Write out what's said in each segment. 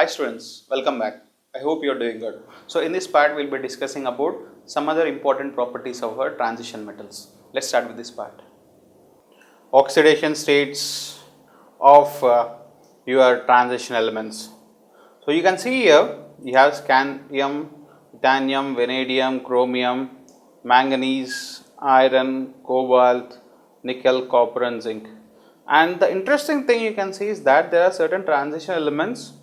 Hi students, welcome back. I hope you are doing good. So in this part we will be discussing about some other important properties of our transition metals. Let's start with this part. Oxidation states of your transition elements. So you can see here you have scandium, titanium, vanadium, chromium, manganese, iron, cobalt, nickel, copper and zinc. And the interesting thing you can see is that there are certain transition elements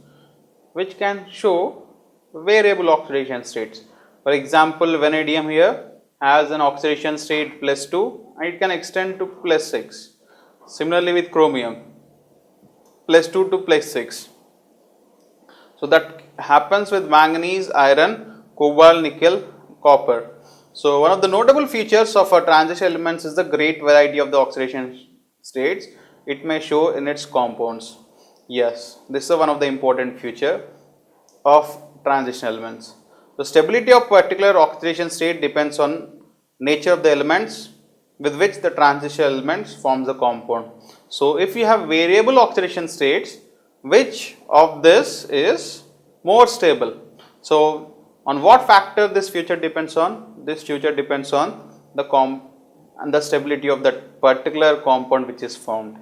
which can show variable oxidation states. For example, vanadium here has an oxidation state +2 and it can extend to +6. Similarly with chromium, +2 to +6. So that happens with manganese, iron, cobalt, nickel, copper. So one of the notable features of a transition elements is the great variety of the oxidation states it may show in its compounds. Yes, this is one of the important feature of transition elements. The stability of particular oxidation state depends on nature of the elements with which the transition elements forms the compound. So if you have variable oxidation states, which of this is more stable? So on what factor this feature depends on? This feature depends on the stability of that particular compound which is formed.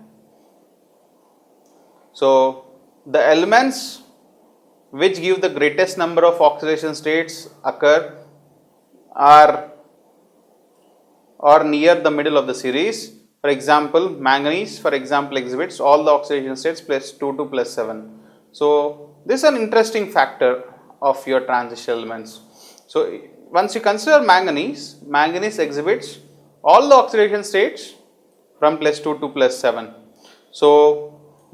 So the elements which give the greatest number of oxidation states occur are near the middle of the series. For example, manganese exhibits all the oxidation states +2 to +7. So this is an interesting factor of your transition elements. So once you consider manganese exhibits all the oxidation states from +2 to +7. So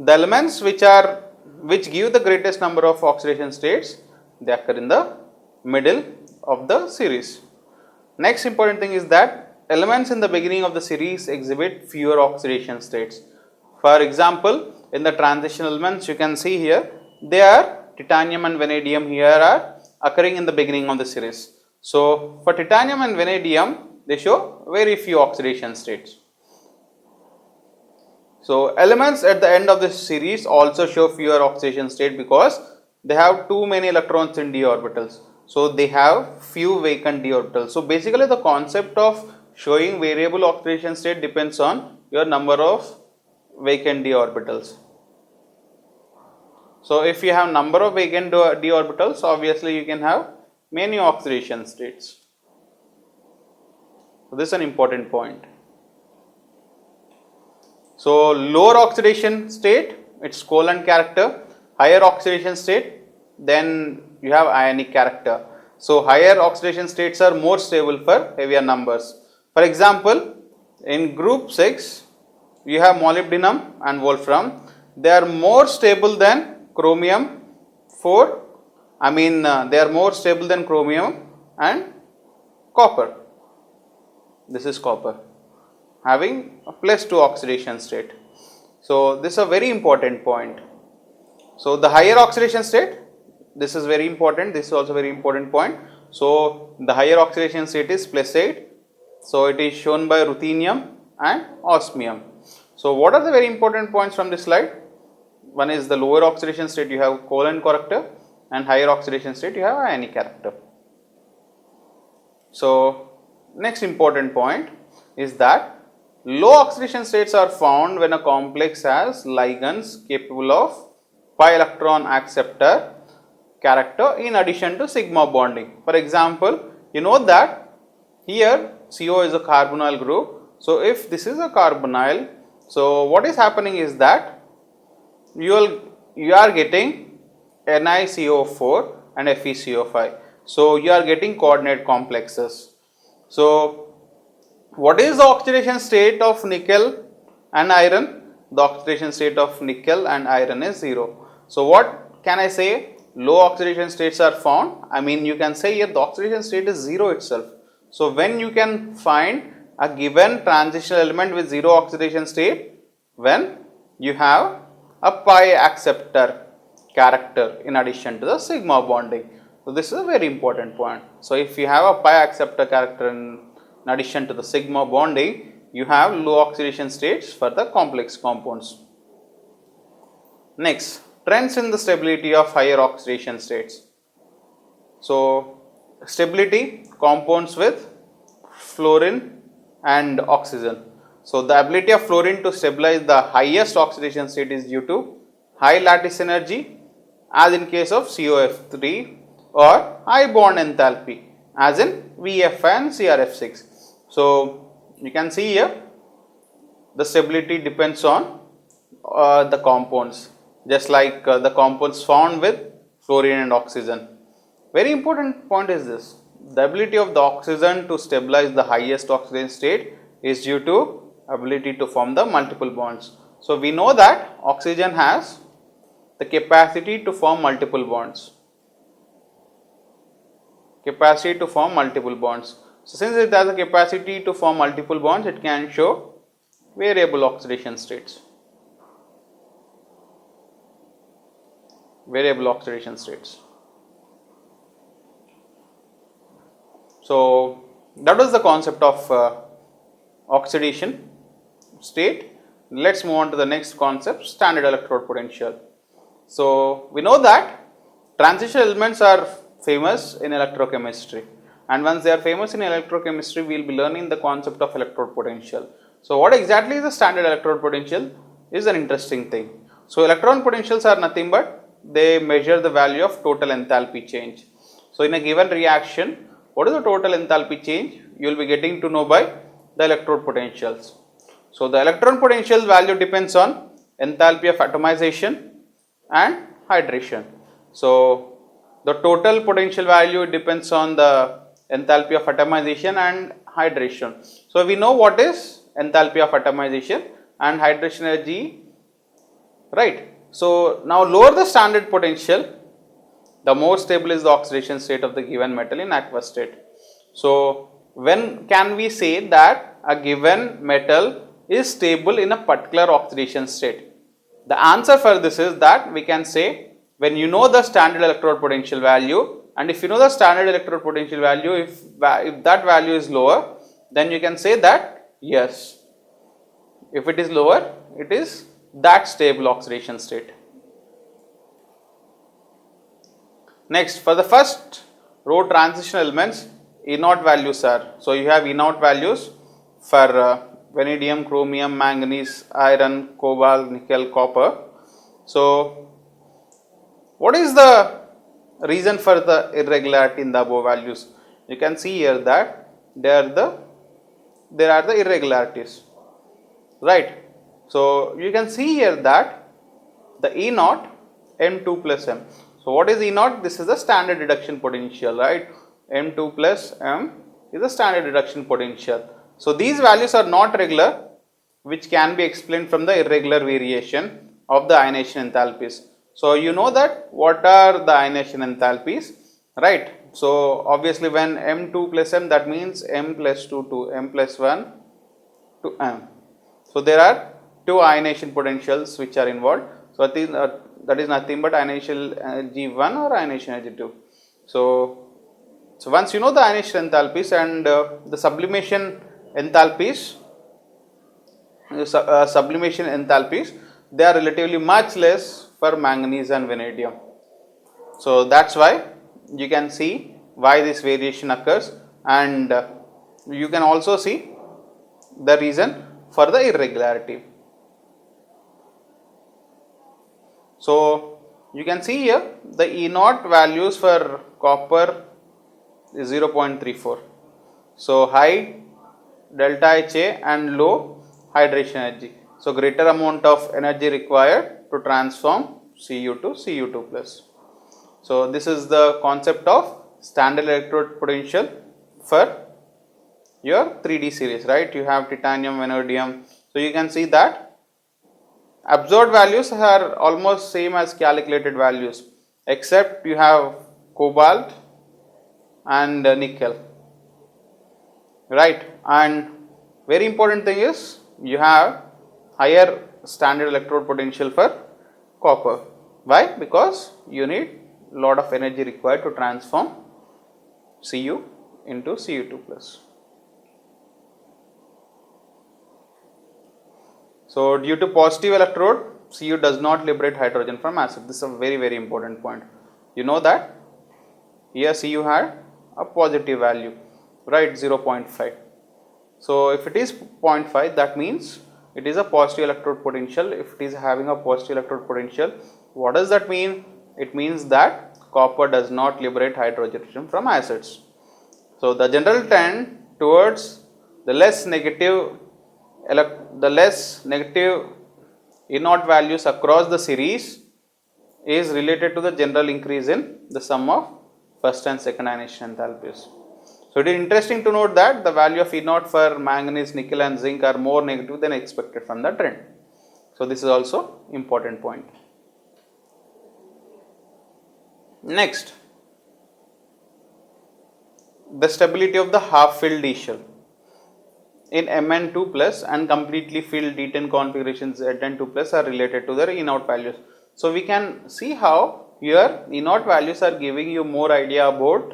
the elements which give the greatest number of oxidation states, they occur in the middle of the series. Next important thing is that elements in the beginning of the series exhibit fewer oxidation states. For example, in the transition elements you can see here, they are titanium and vanadium here are occurring in the beginning of the series. So for titanium and vanadium, they show very few oxidation states. So elements at the end of this series also show fewer oxidation state because they have too many electrons in d orbitals. So they have few vacant d orbitals. So basically the concept of showing variable oxidation state depends on your number of vacant d orbitals. So if you have number of vacant d orbitals, obviously you can have many oxidation states. So this is an important point. So lower oxidation state, its covalent character, higher oxidation state, then you have ionic character. So higher oxidation states are more stable for heavier numbers. For example, in group 6, you have molybdenum and wolfram. They are more stable than chromium 4. They are more stable than chromium and copper. This is copper, having a +2 oxidation state. So this is a very important point. So the higher oxidation state, this is very important, this is also very important point. So the higher oxidation state is +8. So it is shown by ruthenium and osmium. So what are the very important points from this slide? One is the lower oxidation state, you have covalent character, and higher oxidation state you have ionic character. So next important point is that low oxidation states are found when a complex has ligands capable of pi electron acceptor character in addition to sigma bonding. For example, you know that here CO is a carbonyl group. So if this is a carbonyl, so what is happening is that you are getting NiCO4 and FeCO5. So you are getting coordinate complexes. So what is the oxidation state of nickel and iron? The oxidation state of nickel and iron is 0. So what can I say? Low oxidation states are found. You can say here the oxidation state is 0 itself. So when you can find a given transition element with 0 oxidation state? When you have a pi acceptor character in addition to the sigma bonding. So this is a very important point. So if you have a pi acceptor character in addition to the sigma bonding, you have low oxidation states for the complex compounds. Next, Trends in the stability of higher oxidation states. So, stability compounds with fluorine and oxygen. So, the ability of fluorine to stabilize the highest oxidation state is due to high lattice energy, as in case of COF3, or high bond enthalpy, as in VF and CRF6. So, you can see here the stability depends on the compounds, just like the compounds found with fluorine and oxygen. Very important point is this: the ability of the oxygen to stabilize the highest oxidation state is due to ability to form the multiple bonds. So, we know that oxygen has the capacity to form multiple bonds. Capacity to form multiple bonds. So, since it has a capacity to form multiple bonds, it can show variable oxidation states. Variable oxidation states. So, that was the concept of oxidation state. Let us move on to the next concept, standard electrode potential. So, we know that transition elements are famous in electrochemistry, and once they are famous in electrochemistry, we will be learning the concept of electrode potential. So, what exactly is the standard electrode potential is an interesting thing. So, electron potentials are nothing but they measure the value of total enthalpy change. So, in a given reaction, what is the total enthalpy change? You will be getting to know by the electrode potentials. So, the electron potential value depends on enthalpy of atomization and hydration. So, the total potential value depends on the enthalpy of atomization and hydration. So, we know what is enthalpy of atomization and hydration energy, right. So, now lower the standard potential, the more stable is the oxidation state of the given metal in aqueous state. So, when can we say that a given metal is stable in a particular oxidation state? The answer for this is that we can say when you know the standard electrode potential value, and if you know the standard electrode potential value, if that value is lower, then you can say that yes, if it is lower, it is that stable oxidation state. Next, for the first row transition elements, E0 values are, so you have E0 values for vanadium, chromium, manganese, iron, cobalt, nickel, copper. So, what is the reason for the irregularity in the above values? You can see here that there are the irregularities, right. So, you can see here that the E0 M2 plus M. So, what is E0? This is the standard reduction potential, right. M2 plus M is the standard reduction potential. So, these values are not regular, which can be explained from the irregular variation of the ionization enthalpies. So, you know that what are the ionization enthalpies, right. So, obviously when M2 plus M, that means M plus 2 to M plus 1 to M. So, there are two ionization potentials which are involved. So, that is nothing but ionization energy 1 or ionization energy 2. So, once you know the ionization enthalpies and the sublimation enthalpies, they are relatively much less for manganese and vanadium. So, that is why you can see why this variation occurs, and you can also see the reason for the irregularity. So, you can see here the E0 values for copper is 0.34. So, high delta HA and low hydration energy. So, greater amount of energy required to transform Cu to Cu2 plus. So, this is the concept of standard electrode potential for your 3D series, right. You have titanium, vanadium. So, you can see that observed values are almost same as calculated values, except you have cobalt and nickel, right. And very important thing is you have higher standard electrode potential for copper. Why? Because you need lot of energy required to transform Cu into Cu2 plus. So, due to positive electrode Cu does not liberate hydrogen from acid. This is a very important point. You know that here Cu had a positive value, right, 0.5. So if it is 0.5, that means it is a positive electrode potential. If it is having a positive electrode potential, what does that mean? It means that copper does not liberate hydrogen from acids. So the general trend towards the less negative E0 values across the series is related to the general increase in the sum of first and second ionization enthalpies. So it is interesting to note that the value of E0 for manganese, nickel and zinc are more negative than expected from the trend. So this is also important point. Next, the stability of the half filled D shell. In Mn2 plus and completely filled D10 configurations Zn2 plus are related to their E0 values. So we can see how your E0 values are giving you more idea about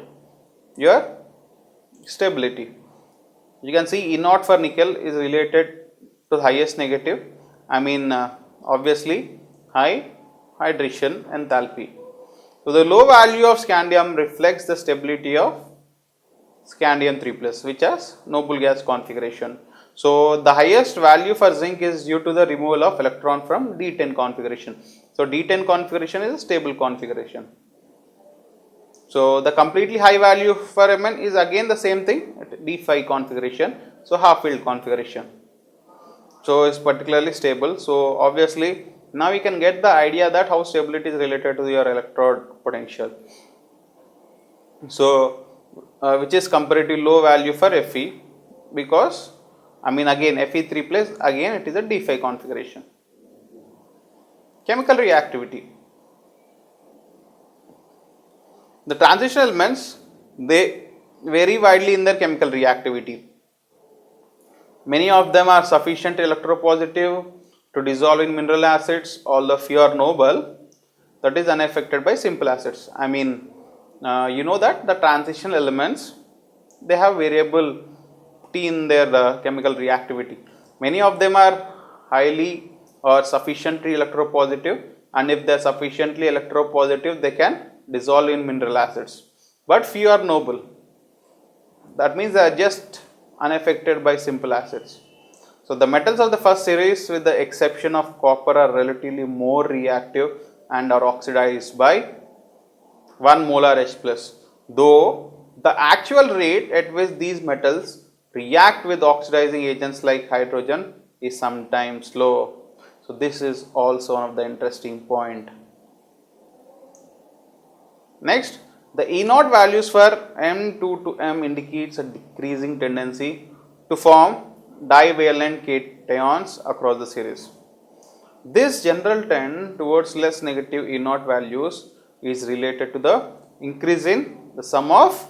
your stability. You can see E0 for nickel is related to the highest negative, obviously high hydration enthalpy. So the low value of scandium reflects the stability of scandium 3 plus, which has noble gas configuration. So the highest value for zinc is due to the removal of electron from D10 configuration. So D10 configuration is a stable configuration. So the completely high value for Mn is again the same thing, D5 configuration, so half filled configuration. So it's particularly stable. So obviously now we can get the idea that how stability is related to your electrode potential. So which is comparatively low value for Fe, because again Fe3 plus, again it is a D5 configuration. Chemical reactivity. The transition elements, they vary widely in their chemical reactivity. Many of them are sufficient electropositive to dissolve in mineral acids, although few are noble, that is unaffected by simple acids. You know that the transition elements, they have variable T in their chemical reactivity. Many of them are highly or sufficiently electropositive, and if they are sufficiently electropositive, they can dissolve in mineral acids, but few are noble. That means they are just unaffected by simple acids. So the metals of the first series, with the exception of copper, are relatively more reactive and are oxidized by 1 molar H plus, though the actual rate at which these metals react with oxidizing agents like hydrogen is sometimes slow. So this is also one of the interesting point. Next, the E0 values for M2 to M indicates a decreasing tendency to form divalent cations across the series. This general trend towards less negative E0 values is related to the increase in the sum of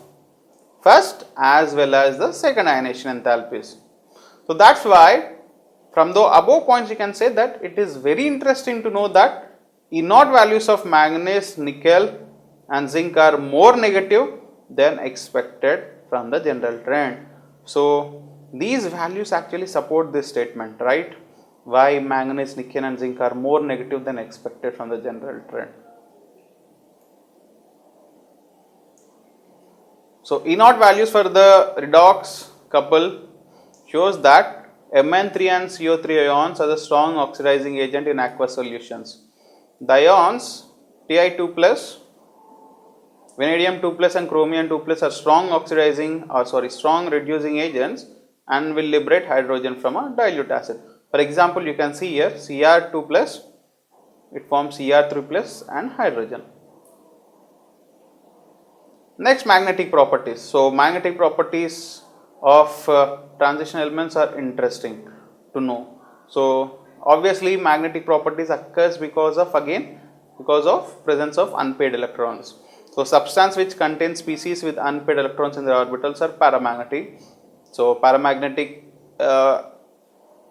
first as well as the second ionization enthalpies. So that's why from the above points you can say that it is very interesting to know that E0 values of manganese, nickel and zinc are more negative than expected from the general trend. So these values actually support this statement, right? Why manganese, nickel and zinc are more negative than expected from the general trend. So E0 values for the redox couple shows that Mn3 and CO3 ions are the strong oxidizing agent in aqueous solutions. The ions Ti2 plus, vanadium 2 plus and chromium 2 plus are strong reducing agents and will liberate hydrogen from a dilute acid. For example, you can see here Cr2 plus, it forms Cr3 plus and hydrogen. Next, magnetic properties. So magnetic properties of transition elements are interesting to know. So obviously magnetic properties occurs because of presence of unpaired electrons. So substance which contains species with unpaired electrons in their orbitals are paramagnetic. So paramagnetic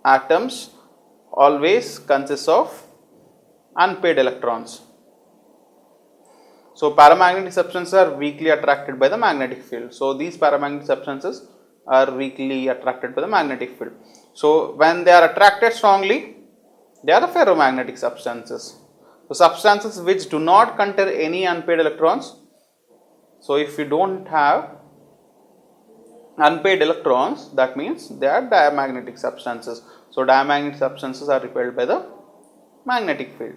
atoms always consist of unpaired electrons. So paramagnetic substances are weakly attracted by the magnetic field. So these paramagnetic substances are weakly attracted by the magnetic field. So when they are attracted strongly, They are the ferromagnetic substances. So substances which do not contain any unpaired electrons. So if you don't have unpaired electrons, that means they are diamagnetic substances. So diamagnetic substances are repelled by the magnetic field.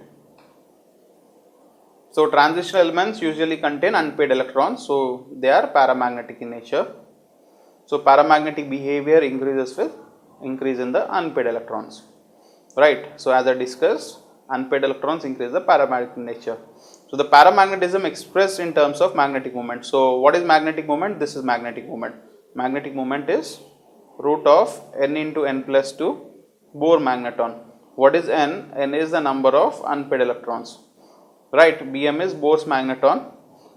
So transitional elements usually contain unpaired electrons, so they are paramagnetic in nature. So paramagnetic behavior increases with increase in the unpaired electrons, right? So as I discussed, unpaired electrons increase the paramagnetic nature. So the paramagnetism expressed in terms of magnetic moment. So what is magnetic moment? This is magnetic moment. Magnetic moment is root of n into n plus 2 Bohr magneton. What is n? N is the number of unpaired electrons, right? Bm is Bohr's magneton.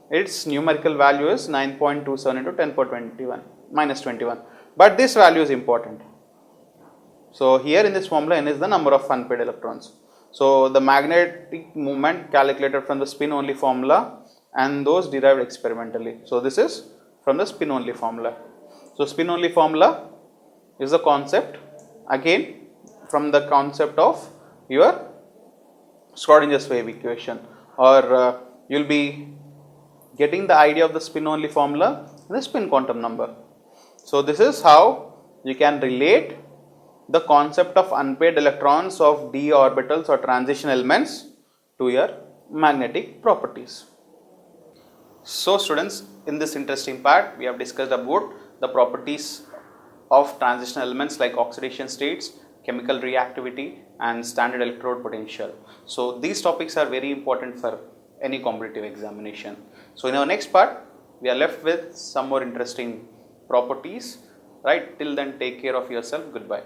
Its numerical value is 9.27 into 10 power 21 minus 21. But this value is important. So here in this formula, n is the number of unpaired electrons. So the magnetic moment calculated from the spin only formula and those derived experimentally. So this is from the spin only formula. So spin only formula is the concept again from the concept of your Schrodinger's wave equation, or you will be getting the idea of the spin only formula in the spin quantum number. So this is how you can relate the concept of unpaired electrons of d orbitals or transition elements to your magnetic properties. So students, in this interesting part we have discussed about the properties of transition elements like oxidation states, chemical reactivity and standard electrode potential. So these topics are very important for any competitive examination. So in our next part we are left with some more interesting properties, right? Till then, take care of yourself. Goodbye.